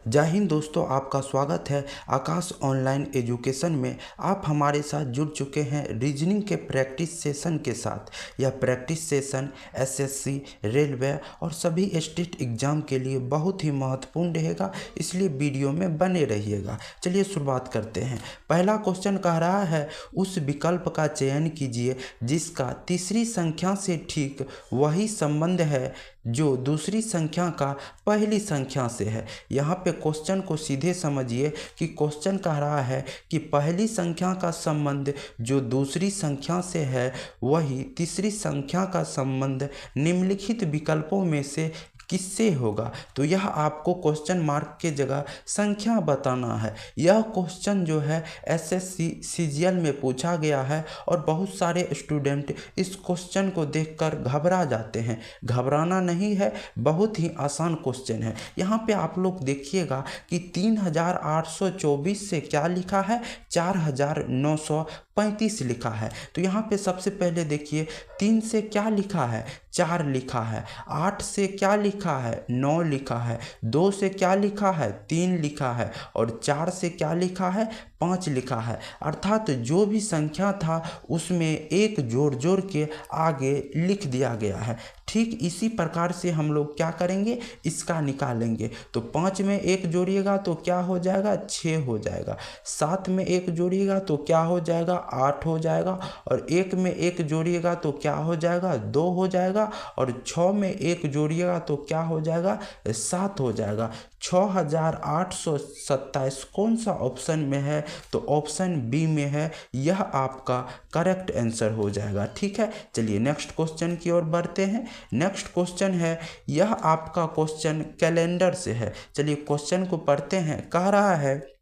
जय हिंद दोस्तों, आपका स्वागत है आकाश ऑनलाइन एजुकेशन में। आप हमारे साथ जुड़ चुके हैं रीजनिंग के प्रैक्टिस सेशन के साथ। यह प्रैक्टिस सेशन एसएससी, रेलवे और सभी स्टेट एग्जाम के लिए बहुत ही महत्वपूर्ण रहेगा, इसलिए वीडियो में बने रहिएगा। चलिए शुरुआत करते हैं। पहला क्वेश्चन कह रहा है, उस विकल्प का चयन कीजिए जिसका तीसरी संख्या से ठीक वही संबंध है जो दूसरी संख्या का पहली संख्या से है। यहाँ पे क्वेश्चन को सीधे समझिए कि क्वेश्चन कह रहा है कि पहली संख्या का संबंध जो दूसरी संख्या से है वही तीसरी संख्या का संबंध निम्नलिखित विकल्पों में से किससे होगा। तो यह आपको क्वेश्चन मार्क के जगह संख्या बताना है। यह क्वेश्चन जो है एसएससी सीजीएल में पूछा गया है और बहुत सारे स्टूडेंट इस क्वेश्चन को देखकर घबरा जाते हैं। घबराना नहीं है, बहुत ही आसान क्वेश्चन है। यहाँ पे आप लोग देखिएगा कि 3824 से क्या लिखा है, 4935 लिखा है। तो यहाँ पे सबसे पहले देखिए 3 से क्या लिखा है, 4 लिखा है। 8 से क्या लिखा है, 9 लिखा है। 2 से क्या लिखा है, 3 लिखा है। और 4 से क्या लिखा है, 5 लिखा है। अर्थात जो भी संख्या था उसमें एक जोड़ के आगे लिख दिया गया है। ठीक इसी प्रकार से हम लोग क्या करेंगे, इसका निकालेंगे। तो 5 में 1 जोड़िएगा तो क्या हो जाएगा, 6 हो जाएगा। 7 में 1 जोड़िएगा तो क्या हो जाएगा, 8 हो जाएगा। और 1 में 1 जोड़िएगा तो क्या हो जाएगा, 2 हो जाएगा। और 6 में 1 जोड़िएगा तो क्या हो जाएगा, 7 हो जाएगा। 6827 कौन सा ऑप्शन में है, तो ऑप्शन बी में है। यह आपका करेक्ट आंसर हो जाएगा। ठीक है, चलिए नेक्स्ट क्वेश्चन की ओर बढ़ते हैं। नेक्स्ट क्वेश्चन है, यह आपका क्वेश्चन कैलेंडर से है। चलिए क्वेश्चन को पढ़ते हैं। कह रहा है,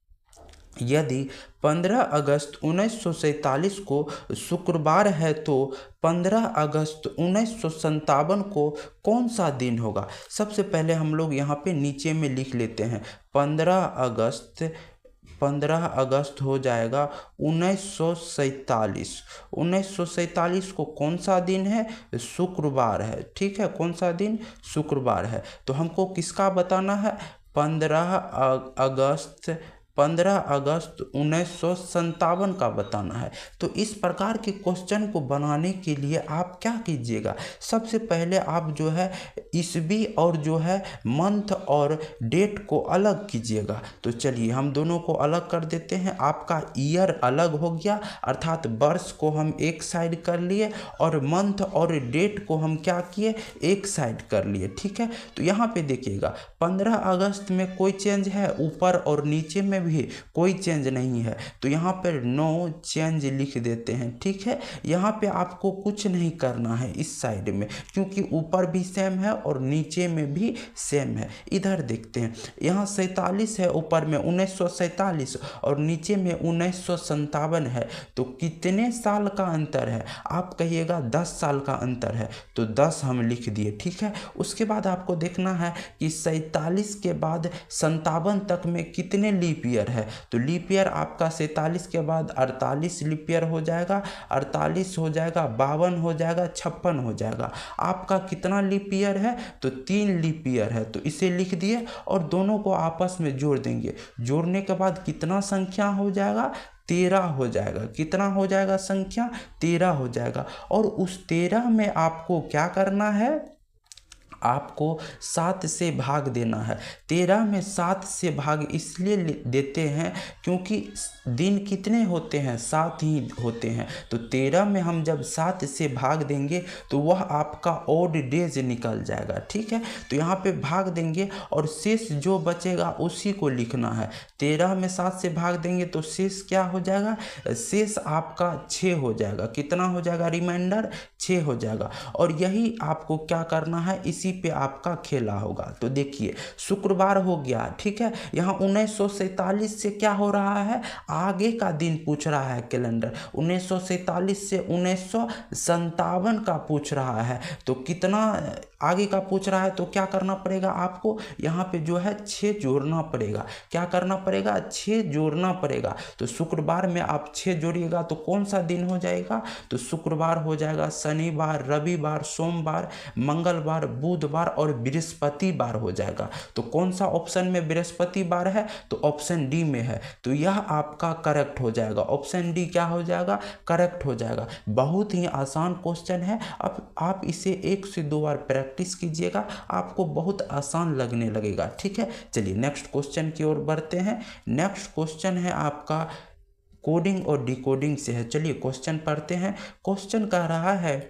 यदि 15 अगस्त 1947 को शुक्रवार है तो 15 अगस्त 1957 को कौन सा दिन होगा। सबसे पहले हम लोग यहाँ पे नीचे में लिख लेते हैं 15 अगस्त हो जाएगा 1947। 1947 को कौन सा दिन है, शुक्रवार है। ठीक है, कौन सा दिन, शुक्रवार है। तो हमको किसका बताना है, 15 अगस्त 1957 का बताना है। तो इस प्रकार के क्वेश्चन को बनाने के लिए आप क्या कीजिएगा, सबसे पहले आप जो है ईस्वी और जो है मंथ और डेट को अलग कीजिएगा। तो चलिए हम दोनों को अलग कर देते हैं। आपका ईयर अलग हो गया, अर्थात वर्ष को हम एक साइड कर लिए और मंथ और डेट को हम क्या किए, एक साइड कर लिए। ठीक है, तो यहाँ पे देखिएगा 15 अगस्त में कोई चेंज है, ऊपर और नीचे में भी कोई चेंज नहीं है। तो यहाँ पर नो चेंज लिख देते हैं। ठीक है, यहाँ पे आपको कुछ नहीं करना है इस साइड में, क्योंकि ऊपर भी सेम है और नीचे में भी सेम है। इधर देखते हैं, यहाँ 47 है, ऊपर में 1947 और नीचे में 1957 है। तो कितने साल का अंतर है, आप कहिएगा 10 साल का अंतर है। तो 10 हम लिख दिए। ठीक है, उसके बाद आपको देखना है कि 47 के बाद 57 तक में कितने लीप ईयर है। तो लीप ईयर आपका 47 के बाद 48 लीप ईयर हो जाएगा, 48 हो जाएगा, 52 हो जाएगा, 56 हो जाएगा। आपका कितना लीप ईयर है, तो 3 लीप ईयर है। तो इसे लिख दिए और दोनों को आपस में जोड़ देंगे। जोड़ने के बाद कितना संख्या हो जाएगा, 13 हो जाएगा। कितना हो जाएगा संख्या, 13 हो जाएगा। और उस 13 में आपको क्या करना है, आपको 7 से भाग देना है। 13 में 7 से भाग इसलिए देते हैं क्योंकि दिन कितने होते हैं, 7 ही होते हैं। तो 13 में हम जब 7 से भाग देंगे तो वह आपका ऑड डेज निकल जाएगा। ठीक है, तो यहाँ पे भाग देंगे और शेष जो बचेगा उसी को लिखना है। 13 में 7 से भाग देंगे तो शेष क्या हो जाएगा, शेष आपका 6 हो जाएगा। कितना हो जाएगा, रिमाइंडर 6 हो जाएगा। और यही आपको क्या करना है, इसी पे आपका खेला होगा। तो देखिए शुक्रवार हो गया। ठीक है, यहाँ 1947 से क्या हो रहा है, आगे का दिन पूछ रहा है कैलेंडर। 1947 से 1957 का पूछ रहा है। तो कितना आगे का पूछ रहा है तो क्या करना पड़ेगा आपको, यहाँ पे जो है 6 जोड़ना पड़ेगा। क्या करना पड़ेगा, 6 जोड़ना पड़ेगा। तो शुक्रवार में आप 6 जोड़िएगा तो कौन सा दिन हो जाएगा, तो शुक्रवार हो जाएगा, शनिवार, रविवार, सोमवार, मंगलवार, बुधवार और बृहस्पतिवार हो जाएगा। तो कौन सा ऑप्शन में बृहस्पतिवार है, तो ऑप्शन डी में है। तो यह आपका करेक्ट हो जाएगा, ऑप्शन डी क्या हो जाएगा, करेक्ट हो जाएगा। बहुत ही आसान क्वेश्चन है। अब आप इसे 1 से 2 बार प्रैक्टिस कीजिएगा, आपको बहुत आसान लगने लगेगा। ठीक है, चलिए नेक्स्ट क्वेश्चन की ओर बढ़ते हैं। नेक्स्ट क्वेश्चन है आपका कोडिंग और डिकोडिंग से है। चलिए क्वेश्चन पढ़ते हैं। क्वेश्चन कह रहा है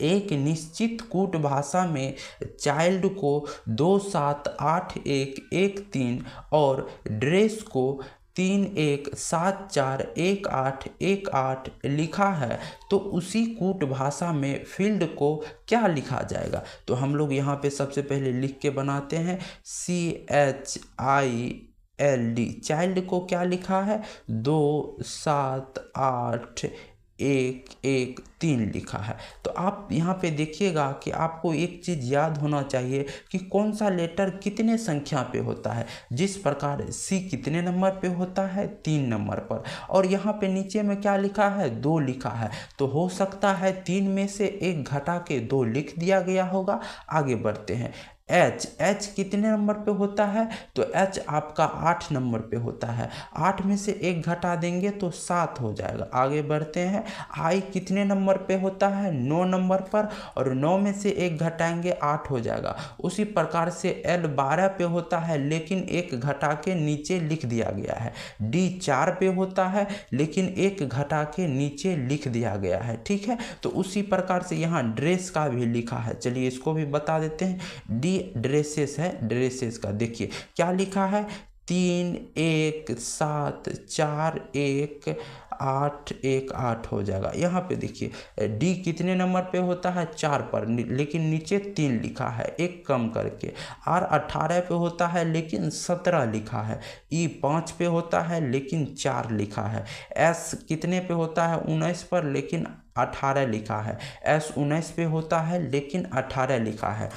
एक निश्चित कूट भाषा में चाइल्ड को 278113 और ड्रेस को 31741818 लिखा है, तो उसी कूट भाषा में फील्ड को क्या लिखा जाएगा। तो हम लोग यहाँ पे सबसे पहले लिख के बनाते हैं CHILD, चाइल्ड को क्या लिखा है 278113 लिखा है। तो आप यहाँ पे देखिएगा कि आपको एक चीज़ याद होना चाहिए कि कौन सा लेटर कितने संख्या पे होता है। जिस प्रकार सी कितने नंबर पे होता है 3 नंबर पर, और यहाँ पे नीचे में क्या लिखा है 2 लिखा है, तो हो सकता है 3 में से 1 घटा के 2 लिख दिया गया होगा। आगे बढ़ते हैं। एच कितने नंबर पे होता है, तो एच आपका 8 नंबर पे होता है। 8 में से 1 घटा देंगे तो 7 हो जाएगा। आगे बढ़ते हैं। आई कितने नंबर पे होता है 9 नंबर पर, और 9 में से 1 घटाएंगे 8 हो जाएगा। उसी प्रकार से एल 12 पे होता है, लेकिन 1 घटा के नीचे लिख दिया गया है। डी 4 पे होता है, लेकिन 1 घटा के नीचे लिख दिया गया है। ठीक है, तो उसी प्रकार से यहाँ ड्रेस का भी लिखा है। चलिए इसको भी बता देते हैं। डी ड्रेसेस है, ड्रेसेस का देखिए क्या लिखा है 31741818 हो जाएगा। यहाँ पे देखिए डी कितने नंबर पे होता है 4 पर, लेकिन नीचे 3 लिखा है, 1 कम करके। आर 18 पे होता है, लेकिन 17 लिखा है। ई 5 पे होता है, लेकिन 4 लिखा है। एस कितने पे होता है 19 पर, लेकिन 18 लिखा है। एस 19 पे होता है, लेकिन 18 लिखा है।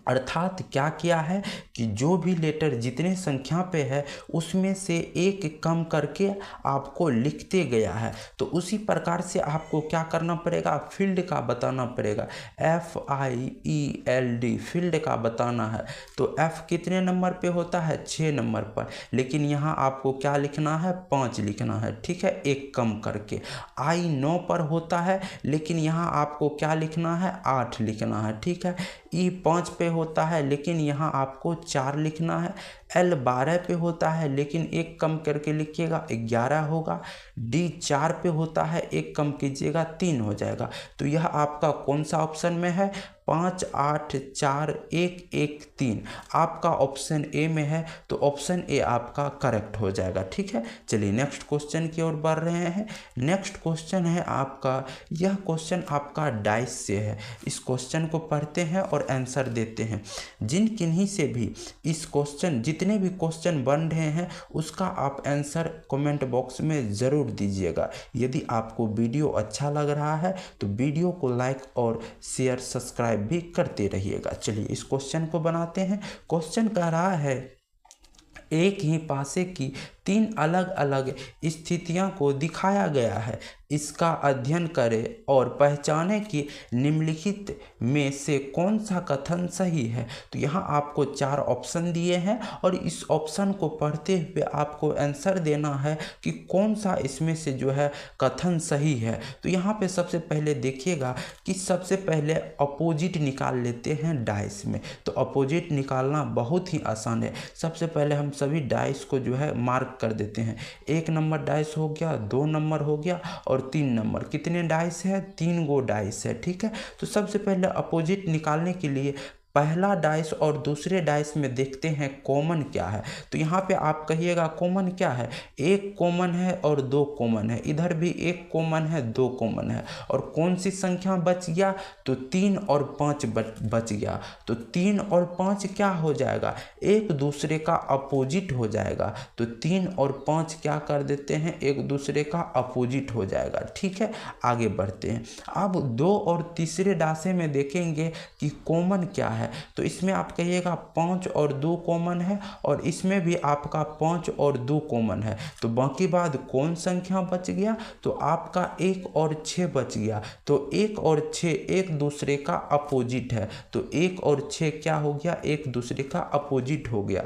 अर्थात क्या किया है कि जो भी लेटर जितने संख्या पे है उसमें से 1 कम करके आपको लिखते गया है। तो उसी प्रकार से आपको क्या करना पड़ेगा, फील्ड का बताना पड़ेगा। FIELD फील्ड का बताना है। तो F कितने नंबर पे होता है 6 नंबर पर, लेकिन यहाँ आपको क्या लिखना है 5 लिखना है। ठीक है, 1 कम करके। I 9 पर होता है, लेकिन यहाँ आपको क्या लिखना है 8 लिखना है। ठीक है, E 5 पे होता है, लेकिन यहाँ आपको 4 लिखना है। L 12 पे होता है, लेकिन 1 कम करके लिखिएगा 11 होगा। D 4 पे होता है, 1 कम कीजिएगा 3 हो जाएगा। तो यह आपका कौन सा ऑप्शन में है 584113 आपका ऑप्शन ए में है। तो ऑप्शन ए आपका करेक्ट हो जाएगा। ठीक है, चलिए नेक्स्ट क्वेश्चन की ओर बढ़ रहे हैं। नेक्स्ट क्वेश्चन है आपका, यह क्वेश्चन आपका डाइस से है। इस क्वेश्चन को पढ़ते हैं और आंसर देते हैं। जिन किन्हीं से भी इस क्वेश्चन जितने भी क्वेश्चन बन रहे हैं उसका आप आंसर कमेंट बॉक्स में ज़रूर दीजिएगा। यदि आपको वीडियो अच्छा लग रहा है तो वीडियो को लाइक और शेयर सब्सक्राइब भी करते रहिएगा। चलिए इस क्वेश्चन को बनाते हैं। क्वेश्चन कह रहा है एक ही पासे की 3 अलग अलग स्थितियों को दिखाया गया है, इसका अध्ययन करें और पहचानें कि निम्नलिखित में से कौन सा कथन सही है। तो यहाँ आपको 4 ऑप्शन दिए हैं और इस ऑप्शन को पढ़ते हुए आपको आंसर देना है कि कौन सा इसमें से जो है कथन सही है। तो यहाँ पे सबसे पहले देखिएगा कि सबसे पहले अपोजिट निकाल लेते हैं डाइस में। तो अपोजिट निकालना बहुत ही आसान है। सबसे पहले हम सभी डाइस को जो है मार्क कर देते हैं। 1 नंबर डाइस हो गया, 2 नंबर हो गया और 3 नंबर। कितने डाइस है 3 गो डाइस है। ठीक है, तो सबसे पहले अपोजिट निकालने के लिए पहला डाइस और दूसरे डाइस में देखते हैं कॉमन क्या है। तो यहाँ पे आप कहिएगा कॉमन क्या है, एक कॉमन है और दो कॉमन है, इधर भी एक कॉमन है दो कॉमन है, और कौन सी संख्या बच गया, तो 3 और 5 बच गया। तो 3 और 5 क्या हो जाएगा, एक दूसरे का अपोजिट हो जाएगा। तो 3 और 5 क्या कर देते हैं, एक दूसरे का अपोजिट हो जाएगा। ठीक है, आगे बढ़ते हैं। अब 2 और तीसरे डासे में देखेंगे कि कॉमन क्या है। तो इसमें आप कहिएगा 5 और 2 कॉमन है, और इसमें भी आपका 5 और 2 कॉमन है। तो बाकी बाद कौन संख्या बच गया, तो आपका 1 और 6 बच गया। तो 1 और 6 एक दूसरे का अपोजिट है। तो 1 और 6 क्या हो गया, एक दूसरे का अपोजिट हो गया।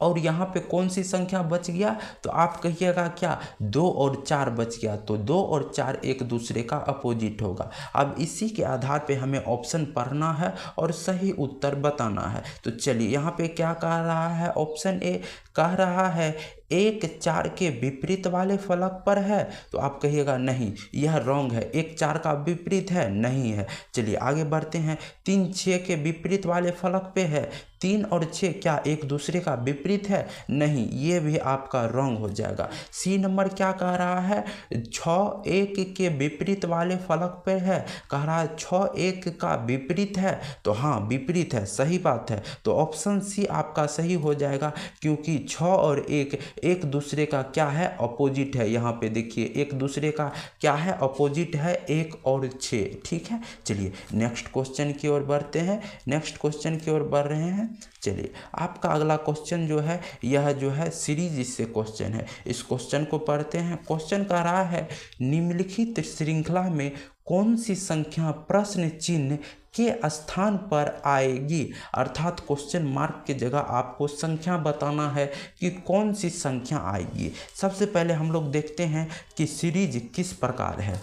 और यहाँ पे कौन सी संख्या बच गया, तो आप कहिएगा क्या, 2 और 4 बच गया। तो 2 और 4 एक दूसरे का अपोजिट होगा। अब इसी के आधार पे हमें ऑप्शन पढ़ना है और सही उत्तर बताना है। तो चलिए यहाँ पे क्या कह रहा है, ऑप्शन ए कह रहा है 1 4 के विपरीत वाले फलक पर है। तो आप कहिएगा नहीं, यह रॉन्ग है, 1 4 का विपरीत है, नहीं है। चलिए आगे बढ़ते हैं। 3 6 के विपरीत वाले फलक पे है। 3 और 6 क्या एक दूसरे का विपरीत है, नहीं, ये भी आपका रॉन्ग हो जाएगा। सी नंबर क्या कह रहा है, 6 1 के विपरीत वाले फलक पे है। कह रहा है 6 1 का विपरीत है। तो हाँ, विपरीत है, सही बात है। तो ऑप्शन सी आपका सही हो जाएगा, क्योंकि 6 और 1 एक दूसरे का क्या है, अपोजिट है। यहाँ पे देखिए एक दूसरे का क्या है, अपोजिट है, 1 और 6। ठीक है, चलिए नेक्स्ट क्वेश्चन की ओर बढ़ते हैं। नेक्स्ट क्वेश्चन की ओर बढ़ रहे हैं। चलिए आपका अगला क्वेश्चन जो है, यह जो है सीरीज इससे क्वेश्चन है। इस क्वेश्चन को पढ़ते हैं। क्वेश्चन कह रहा है निम्नलिखित श्रृंखला में कौन सी संख्या प्रश्न चिन्ह के स्थान पर आएगी। अर्थात क्वेश्चन मार्क की जगह आपको संख्या बताना है कि कौन सी संख्या आएगी। सबसे पहले हम लोग देखते हैं कि सीरीज किस प्रकार है।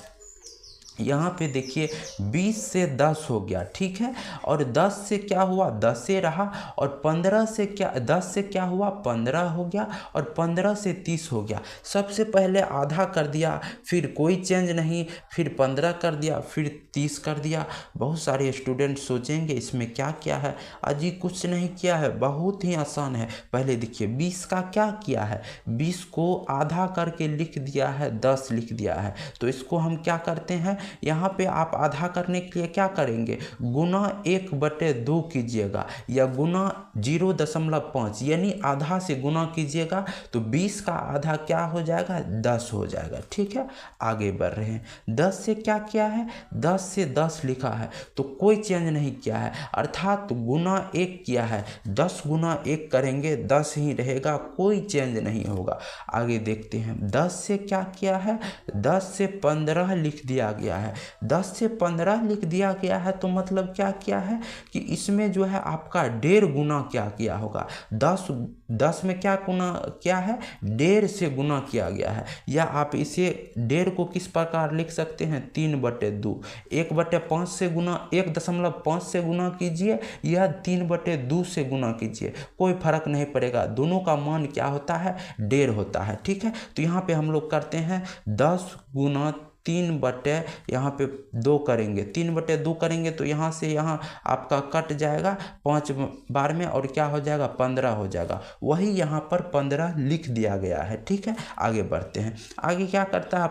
यहाँ पे देखिए 20 से 10 हो गया, ठीक है, और 10 से क्या हुआ, 10 से रहा, और 15 से क्या, 10 से क्या हुआ, 15 हो गया, और 15 से 30 हो गया। सबसे पहले आधा कर दिया, फिर कोई चेंज नहीं, फिर 15 कर दिया, फिर 30 कर दिया। बहुत सारे स्टूडेंट सोचेंगे इसमें क्या क्या है, अजी कुछ नहीं किया है, बहुत ही आसान है। पहले देखिए 20 का क्या किया है, 20 को आधा करके लिख दिया है, 10 लिख दिया है। तो इसको हम क्या करते हैं, यहाँ पे आप आधा करने के लिए क्या करेंगे, गुना 1/2 कीजिएगा, या गुना 0.5, यानी आधा से गुना कीजिएगा। तो 20 का आधा क्या हो जाएगा, 10 हो जाएगा। ठीक है, आगे बढ़ रहे हैं। 10 से क्या किया है, 10 से 10 लिखा है, तो कोई चेंज नहीं किया है, अर्थात गुना 1 किया है। 10 गुना 1 करेंगे, 10 ही रहेगा, कोई चेंज नहीं होगा। आगे देखते हैं। 10 से क्या किया है, 10 से 15 लिख दिया गया है। 10 से 15 लिख दिया गया है, तो मतलब क्या किया है कि इसमें जो है आपका 1.5 गुना क्या किया होगा। 10 में क्या गुना क्या है, 1.5 से गुना किया गया है। या आप इसे 1.5 को किस प्रकार लिख सकते हैं, 3/2। 1/5 से गुना, 1.5 से गुना कीजिए, या 3/2 से गुना कीजिए, कोई फर्क नहीं पड़ेगा, दोनों का मान क्या होता है, 1.5 होता है। ठीक है, तो यहाँ पे हम लोग करते हैं 10 गुना 3/, यहाँ पे 2 करेंगे, 3/2 करेंगे, तो यहाँ से यहाँ आपका कट जाएगा 5 बार में, और क्या हो जाएगा, 15 हो जाएगा। वही यहाँ पर 15 लिख दिया गया है। ठीक है, आगे बढ़ते हैं। आगे क्या करता है,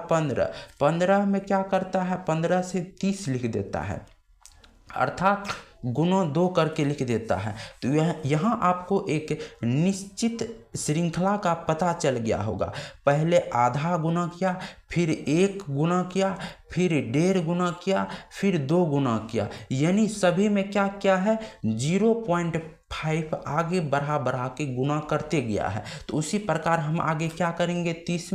15 में क्या करता है, 15 से 30 लिख देता है, अर्थात गुना 2 करके लिख देता है। तो यहाँ आपको एक निश्चित श्रृंखला का पता चल गया होगा। पहले आधा गुना किया, फिर 1 गुना किया, फिर 1.5 गुना किया, फिर 2 गुना किया, यानी सभी में क्या क्या है, 0.5 आगे बढ़ा के गुना करते गया है। तो उसी प्रकार हम आगे क्या करेंगे, 30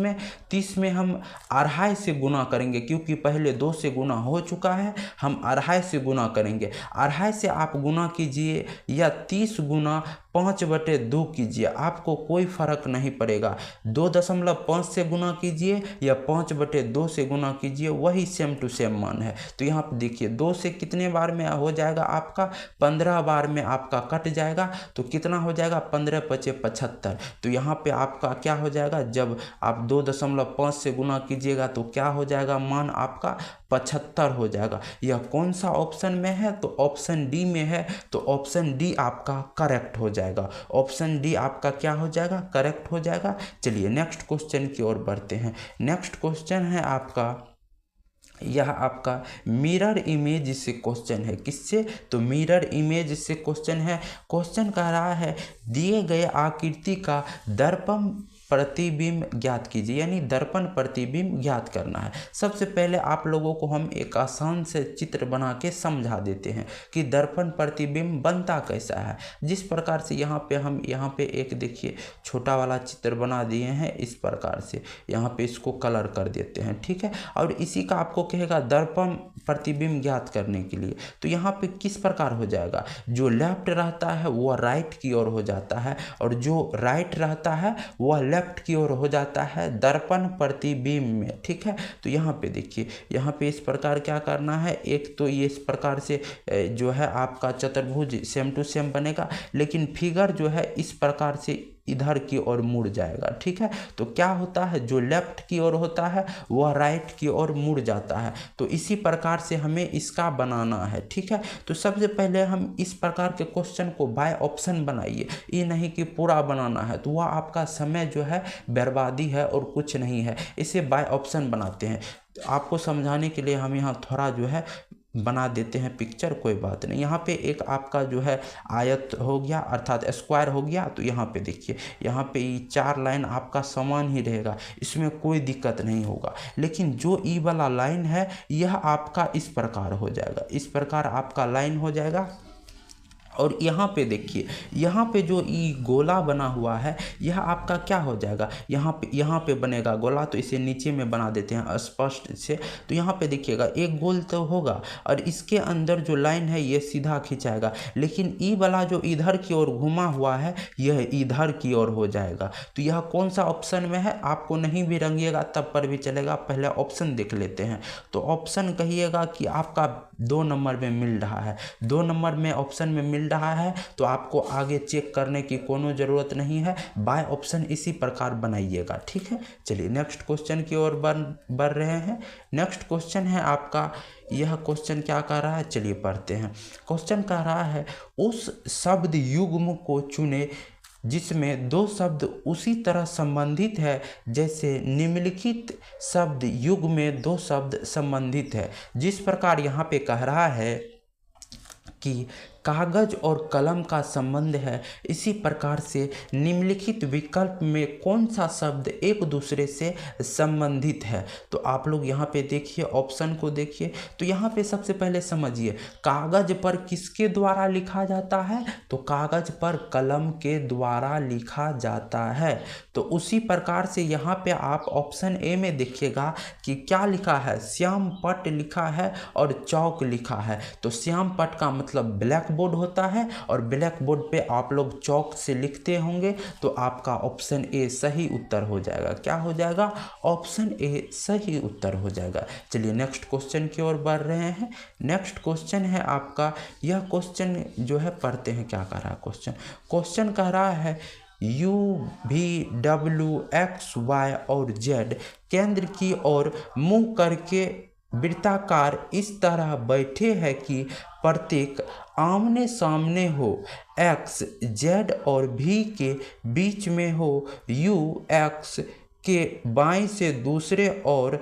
में हम 2.5 से गुना करेंगे, क्योंकि पहले 2 से गुना हो चुका है, हम 2.5 से गुना करेंगे। 2.5 से आप गुना कीजिए, या 30 गुना 5/2 कीजिए, आपको कोई फर्क नहीं पड़ेगा। 2.5 से गुना कीजिए, या 5/2 से गुना कीजिए, वही सेम टू सेम मान है। तो यहाँ पर देखिए 2 से कितने बार में हो जाएगा आपका, 15 बार में आपका कट जाएगा तो कितना हो जाएगा, 15 पचे 75। तो यहाँ पे आपका क्या हो जाएगा, जब आप 2.5 से गुना कीजिएगा तो क्या हो जाएगा, मान आपका 75 हो जाएगा। यह कौन सा ऑप्शन में है, तो ऑप्शन डी में है। तो ऑप्शन डी आपका करेक्ट हो जाएगा, ऑप्शन डी आपका क्या हो जाएगा, करेक्ट हो जाएगा। चलिए नेक्स्ट क्वेश्चन की ओर बढ़ते हैं। नेक्स्ट क्वेश्चन है आपका, यह आपका मिरर इमेज से क्वेश्चन है। किससे, तो मिरर इमेज से क्वेश्चन है। क्वेश्चन कह रहा है दिए गए आकृति का दर्पण प्रतिबिंब ज्ञात कीजिए, यानी दर्पण प्रतिबिंब ज्ञात करना है। सबसे पहले आप लोगों को हम एक आसान से चित्र बना के समझा देते हैं कि दर्पण प्रतिबिंब बनता कैसा है। जिस प्रकार से यहाँ पे हम एक देखिए छोटा वाला चित्र बना दिए हैं, इस प्रकार से यहाँ पे इसको कलर कर देते हैं, ठीक है। और इसी का आपको कहेगा दर्पण प्रतिबिंब ज्ञात करने के लिए। तो यहाँ पे किस प्रकार हो जाएगा, जो लेफ्ट रहता है वह राइट की ओर हो जाता है, और जो राइट रहता है वह लेफ्ट की ओर हो जाता है दर्पण प्रतिबिंब में, ठीक है। तो यहाँ पे देखिए, यहाँ पे इस प्रकार क्या करना है, एक तो ये इस प्रकार से जो है आपका चतुर्भुज सेम टू सेम बनेगा, लेकिन फिगर जो है इस प्रकार से इधर की ओर मुड़ जाएगा, ठीक है। तो क्या होता है, जो लेफ्ट की ओर होता है वह राइट की ओर मुड़ जाता है। तो इसी प्रकार से हमें इसका बनाना है, ठीक है। तो सबसे पहले हम इस प्रकार के क्वेश्चन को बाय ऑप्शन बनाइए, ये नहीं कि पूरा बनाना है, तो वह आपका समय जो है बर्बादी है और कुछ नहीं है। इसे बाय ऑप्शन बनाते हैं। आपको समझाने के लिए हम यहाँ थोड़ा जो है बना देते हैं पिक्चर, कोई बात नहीं। यहाँ पे एक आपका जो है आयत हो गया, अर्थात स्क्वायर हो गया। तो यहाँ पे देखिए, यहाँ पे ये 4 लाइन आपका समान ही रहेगा, इसमें कोई दिक्कत नहीं होगा। लेकिन जो ई वाला लाइन है यह आपका इस प्रकार हो जाएगा, इस प्रकार आपका लाइन हो जाएगा। और यहाँ पे देखिए, यहाँ पे जो ये गोला बना हुआ है यह आपका क्या हो जाएगा, यहाँ पे बनेगा गोला। तो इसे नीचे में बना देते हैं स्पष्ट से। तो यहाँ पे देखिएगा एक गोल तो होगा, और इसके अंदर जो लाइन है ये सीधा खिंचाएगा, लेकिन ई वाला जो इधर की ओर घुमा हुआ है यह इधर की ओर हो जाएगा। तो यह कौन सा ऑप्शन में है, आपको नहीं भी रंगिएगा तब पर भी चलेगा, पहले ऑप्शन देख लेते हैं। तो ऑप्शन कहिएगा कि आपका 2 नंबर में मिल रहा है, 2 नंबर में ऑप्शन में मिल रहा है, तो आपको आगे चेक करने की कोनो ज़रूरत नहीं है, बाय ऑप्शन इसी प्रकार बनाइएगा, ठीक है। चलिए नेक्स्ट क्वेश्चन की ओर बढ़ रहे हैं। नेक्स्ट क्वेश्चन है आपका, यह क्वेश्चन क्या कह रहा है, चलिए पढ़ते हैं। क्वेश्चन कह रहा है उस शब्द युग्म को चुने जिसमें 2 शब्द उसी तरह संबंधित है जैसे निम्नलिखित शब्द युग्म में 2 शब्द संबंधित है। जिस प्रकार यहाँ पे कह रहा है कि कागज और कलम का संबंध है, इसी प्रकार से निम्नलिखित विकल्प में कौन सा शब्द एक दूसरे से संबंधित है। तो आप लोग यहाँ पे देखिए, ऑप्शन को देखिए। तो यहाँ पे सबसे पहले समझिए, कागज पर किसके द्वारा लिखा जाता है, तो कागज पर कलम के द्वारा लिखा जाता है। तो उसी प्रकार से यहाँ पे आप ऑप्शन ए में देखिएगा कि क्या लिखा है, श्याम पट लिखा है और चौक लिखा है। तो श्याम पट का मतलब ब्लैक बोर्ड होता है, और ब्लैक बोर्ड पे आप लोग चौक से लिखते होंगे। तो आपका ऑप्शन ए सही उत्तर हो जाएगा। क्या हो जाएगा, ऑप्शन ए सही उत्तर हो जाएगा। चलिए नेक्स्ट क्वेश्चन की ओर बढ़ रहे हैं। नेक्स्ट क्वेश्चन है आपका, यह क्वेश्चन जो है पढ़ते हैं क्या कह रहा है क्वेश्चन कह रहा है U V W X Y और Z केंद्र की ओर मुंह करके वृत्ताकार इस तरह बैठे हैं कि प्रत्येक आमने सामने हो, X Z और V के बीच में हो, U X के बाएं से दूसरे और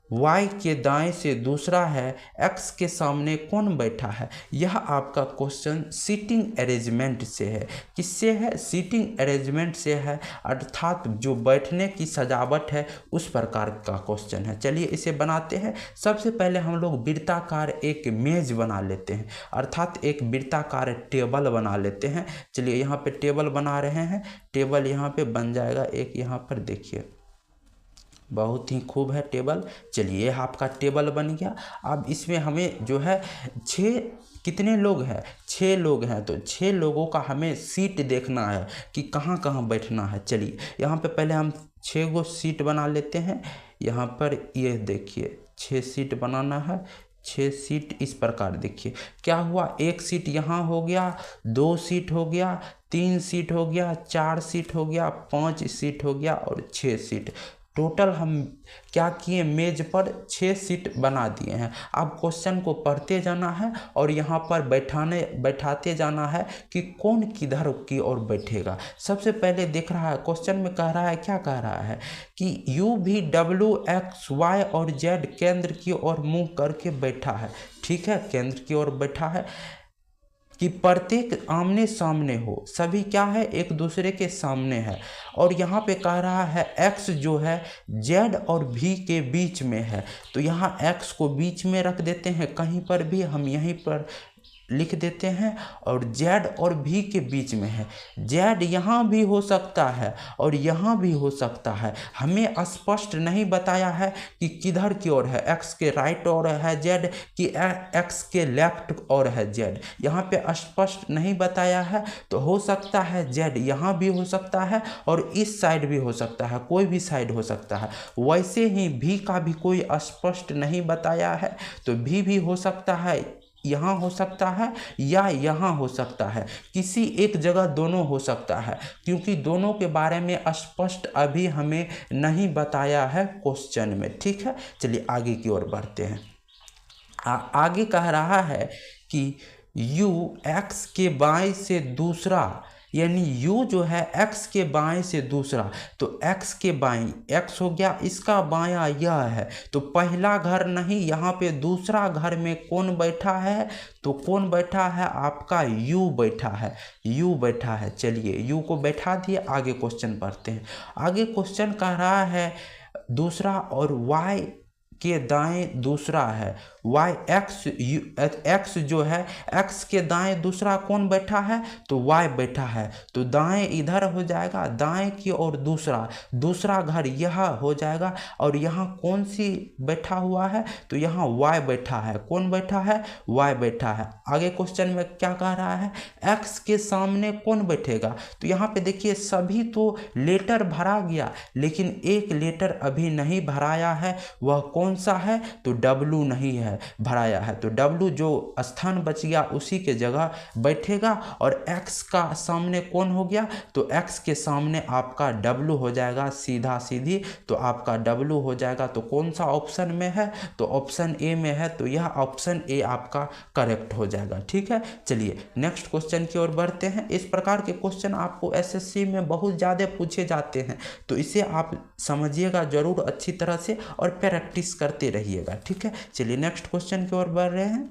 Y के दाएं से दूसरा है, X के सामने कौन बैठा है। यह आपका क्वेश्चन सीटिंग अरेंजमेंट से है। किससे है, सीटिंग अरेंजमेंट से है, अर्थात जो बैठने की सजावट है उस प्रकार का क्वेश्चन है। चलिए इसे बनाते हैं। सबसे पहले हम लोग वृत्ताकार एक मेज बना लेते हैं, अर्थात एक वृत्ताकार टेबल बना लेते हैं। चलिए यहाँ पे टेबल बना रहे हैं, टेबल यहाँ पे बन जाएगा एक, यहाँ पर देखिए बहुत ही खूब है टेबल। चलिए आपका टेबल बन गया। अब इसमें हमें जो है 6 कितने लोग हैं, 6 लोग हैं। तो 6 लोगों का हमें सीट देखना है कि कहाँ कहाँ बैठना है। चलिए यहाँ पे पहले हम 6 गो सीट बना लेते हैं। यहाँ पर ये देखिए 6 सीट बनाना है, 6 सीट इस प्रकार देखिए क्या हुआ, 1 सीट यहाँ हो गया, 2 सीट हो गया, 3 सीट हो गया, 4 सीट हो गया, 5 सीट हो गया और 6 सीट। टोटल हम क्या किए, मेज पर 6 सीट बना दिए हैं। अब क्वेश्चन को पढ़ते जाना है और यहाँ पर बैठाते जाना है कि कौन किधर की ओर बैठेगा। सबसे पहले देख रहा है क्वेश्चन में कह रहा है, क्या कह रहा है कि यू भी W X Y और Z केंद्र की ओर मुंह करके बैठा है। ठीक है, केंद्र की ओर बैठा है कि प्रत्येक आमने सामने हो, सभी क्या है, एक दूसरे के सामने है। और यहाँ पे कह रहा है x जो है z और v के बीच में है, तो यहाँ x को बीच में रख देते हैं, कहीं पर भी हम यहीं पर लिख देते हैं। और z और v के बीच में है, z यहाँ भी हो सकता है और यहाँ भी हो सकता है। हमें स्पष्ट नहीं बताया है कि किधर की ओर है, x के राइट ओर है z कि x के लेफ्ट ओर है z, यहाँ पे स्पष्ट नहीं बताया है। तो हो सकता है z यहाँ भी हो सकता है और इस साइड भी हो सकता है, कोई भी साइड हो सकता है। वैसे ही v का भी कोई स्पष्ट नहीं बताया है, तो v भी हो सकता है, यहाँ हो सकता है या यहाँ हो सकता है, किसी एक जगह दोनों हो सकता है, क्योंकि दोनों के बारे में स्पष्ट अभी हमें नहीं बताया है क्वेश्चन में। ठीक है, चलिए आगे की ओर बढ़ते हैं। आगे कह रहा है कि u x के बाएं से दूसरा, यानी u जो है x के बाएं से दूसरा, तो x के बाएं x हो गया, इसका बायां यह है, तो पहला घर नहीं, यहाँ पे दूसरा घर में कौन बैठा है, तो कौन बैठा है, आपका u बैठा है, u बैठा है। चलिए u को बैठा दिए, आगे क्वेश्चन पढ़ते हैं। आगे क्वेश्चन कह रहा है दूसरा और y के दाएं दूसरा है, y x जो है x के दाएं दूसरा कौन बैठा है, तो y बैठा है, तो दाएं इधर हो जाएगा, दाएं की ओर दूसरा घर यह हो जाएगा। और यहाँ कौन सी बैठा हुआ है, तो यहाँ y बैठा है, कौन बैठा है, y बैठा है। आगे क्वेश्चन में क्या कह रहा है, x के सामने कौन बैठेगा, तो यहाँ पे देखिए सभी तो लेटर भरा गया, लेकिन एक लेटर अभी नहीं भराया है, वह कौन सा है, तो W नहीं है भराया है, तो W जो स्थान बच गया उसी के जगह बैठेगा। और x का सामने कौन हो गया, तो x के सामने आपका W हो जाएगा, सीधा सीधी, तो आपका W हो जाएगा। तो कौन सा ऑप्शन में है, तो ऑप्शन ए में है, तो यह ऑप्शन ए आपका करेक्ट हो जाएगा। ठीक है, चलिए नेक्स्ट क्वेश्चन की ओर बढ़ते हैं। इस प्रकार के क्वेश्चन आपको SSC में बहुत ज़्यादा पूछे जाते हैं, तो इसे आप समझिएगा जरूर अच्छी तरह से और प्रैक्टिस करते रहिएगा। ठीक है, चलिए नेक्स्ट क्वेश्चन की ओर बढ़ रहे हैं।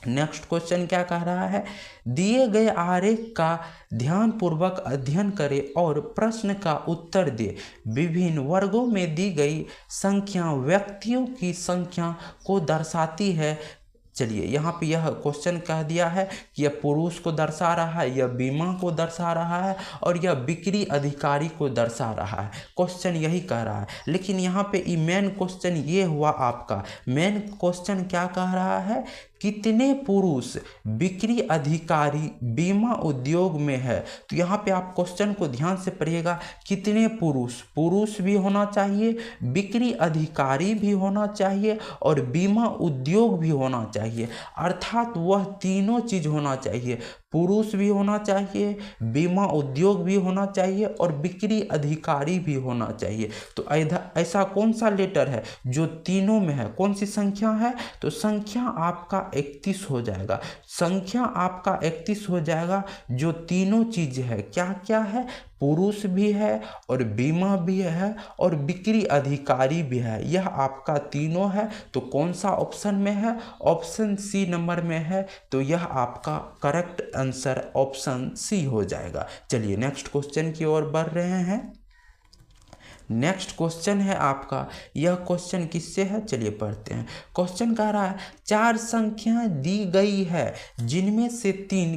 नेक्स्ट क्वेश्चन क्या कह रहा है, दिए गए आरेख का ध्यानपूर्वक अध्ययन करें और प्रश्न का उत्तर दे। विभिन्न वर्गों में दी गई संख्या व्यक्तियों की संख्या को दर्शाती है। चलिए यहाँ पे यह क्वेश्चन कह दिया है कि यह पुरुष को दर्शा रहा है, यह बीमा को दर्शा रहा है और यह बिक्री अधिकारी को दर्शा रहा है। क्वेश्चन यही कह रहा है, लेकिन यहाँ पे मेन क्वेश्चन ये हुआ, आपका मेन क्वेश्चन क्या कह रहा है, कितने पुरुष बिक्री अधिकारी बीमा उद्योग में है। तो यहाँ पे आप क्वेश्चन को ध्यान से पढ़िएगा, कितने पुरुष भी होना चाहिए, बिक्री अधिकारी भी होना चाहिए और बीमा उद्योग भी होना चाहिए, अर्थात वह तीनों चीज होना चाहिए, पुरुष भी होना चाहिए, बीमा उद्योग भी होना चाहिए और बिक्री अधिकारी भी होना चाहिए। तो ऐसा कौन सा लेटर है जो तीनों में है, कौन सी संख्या है, तो संख्या आपका 31 हो जाएगा, संख्या आपका 31 हो जाएगा, जो तीनों चीज है, क्या क्या है, पुरुष भी है और बीमा भी है और बिक्री अधिकारी भी है, यह आपका तीनों है। तो कौन सा ऑप्शन में है, ऑप्शन सी नंबर में है, तो यह आपका करेक्ट आंसर ऑप्शन सी हो जाएगा। चलिए नेक्स्ट क्वेश्चन की ओर बढ़ रहे हैं। नेक्स्ट क्वेश्चन है आपका, यह क्वेश्चन किससे है, चलिए पढ़ते हैं। क्वेश्चन कह रहा है 4 संख्याएं दी गई है जिनमें से 3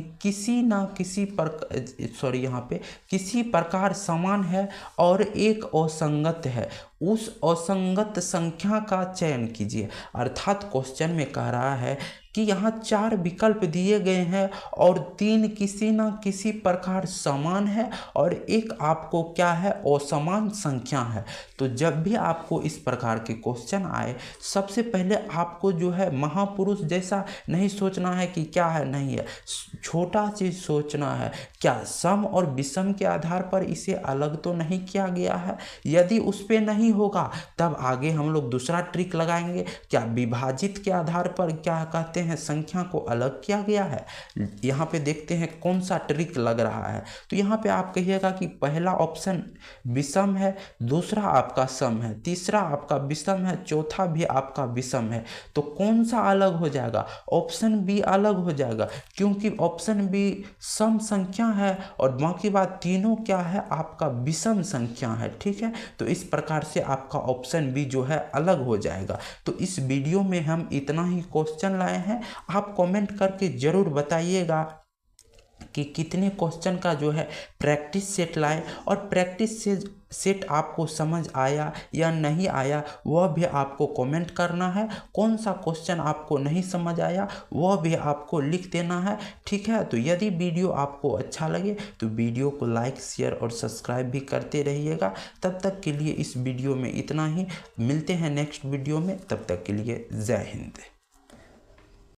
किसी प्रकार समान है और एक असंगत है, उस असंगत संख्या का चयन कीजिए। अर्थात क्वेश्चन में कह रहा है कि यहाँ 4 विकल्प दिए गए हैं और 3 किसी ना किसी प्रकार समान है और एक आपको क्या है, असमान संख्या है। तो जब भी आपको इस प्रकार के क्वेश्चन आए, सबसे पहले आपको जो है महापुरुष जैसा नहीं सोचना है कि क्या है नहीं है, छोटा चीज सोचना है, क्या सम और विषम के आधार पर इसे अलग तो नहीं किया गया है। यदि उस पे नहीं होगा तब आगे हम लोग दूसरा ट्रिक लगाएंगे, क्या विभाजित के आधार पर क्या कहते हैं संख्या को अलग किया गया है। यहाँ पे देखते हैं कौन सा ट्रिक लग रहा है। तो यहाँ पे आप कहिएगा कि पहला ऑप्शन विषम है, दूसरा आपका सम है, तीसरा आपका विषम है, चौथा भी आपका विषम है। तो कौन सा अलग हो जाएगा, ऑप्शन बी अलग हो जाएगा, क्योंकि ऑप्शन बी सम संख्या है और बाकी बात तीनों क्या है, आपका विषम संख्या है। ठीक है, तो इस प्रकार से आपका ऑप्शन बी जो है अलग हो जाएगा। तो इस वीडियो में हम इतना ही क्वेश्चन लाए हैं। आप कमेंट करके जरूर बताइएगा कि कितने क्वेश्चन का जो है प्रैक्टिस सेट लाए और प्रैक्टिस सेट आपको समझ आया या नहीं आया वह भी आपको कमेंट करना है। कौन सा क्वेश्चन आपको नहीं समझ आया वह भी आपको लिख देना है। ठीक है, तो यदि वीडियो आपको अच्छा लगे तो वीडियो को लाइक शेयर और सब्सक्राइब भी करते रहिएगा। तब तक के लिए इस वीडियो में इतना ही, मिलते हैं नेक्स्ट वीडियो में, तब तक के लिए जय हिंद।